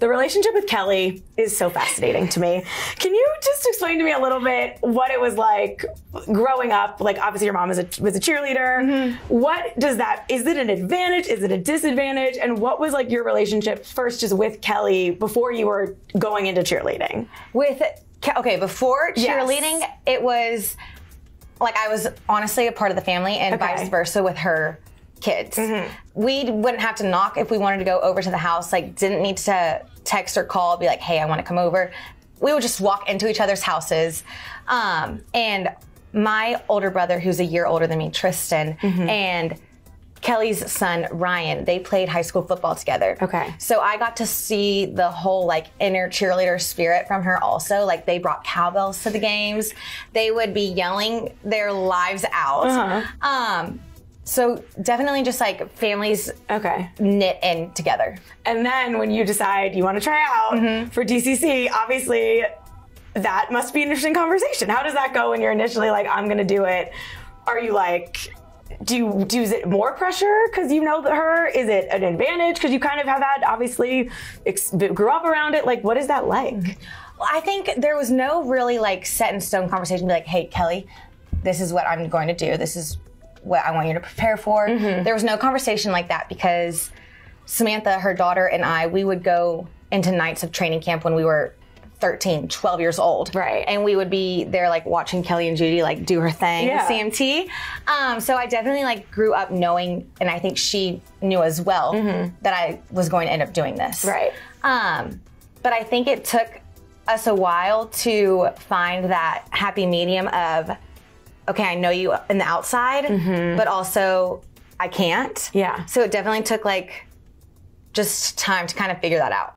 The relationship with Kelli is so fascinating to me. Can you just explain to me a little bit what it was like growing up? Like, obviously your mom was a cheerleader. What does that, is it an advantage? Is it a disadvantage? And what was like your relationship first just with Kelli before you were going into cheerleading? Okay, before cheerleading, it was like I was honestly a part of the family and vice versa with her kids. We wouldn't have to knock if we wanted to go over to the house, like didn't need to text or call, be like, hey, I want to come over. We would just walk into each other's houses. And my older brother, who's a year older than me, Tristan, and Kelli's son, Ryan, they played high school football together. Okay. So I got to see the whole like inner cheerleader spirit from her also. Like they brought cowbells to the games. They would be yelling their lives out. So definitely just like families knit in together. And then when you decide you want to try out for DCC, obviously that must be an interesting conversation. How does that go when you're initially like, I'm going to do it? Are you like, is it more pressure because you know her? Is it an advantage because you kind of have had, obviously, grew up around it? Like, what is that like? Well, I think there was no really like set in stone conversation. Be like, hey, Kelli, this is what I'm going to do. This is what I want you to prepare for. There was no conversation like that because Samantha, her daughter, and I, we would go into nights of training camp when we were 13, 12 years old. Right. And we would be there like watching Kelli and Judy like do her thing, CMT. So I definitely like grew up knowing, and I think she knew as well, that I was going to end up doing this. Right. But I think it took us a while to find that happy medium of, okay, I know you in the outside, but also I can't. Yeah. So it definitely took like just time to kind of figure that out.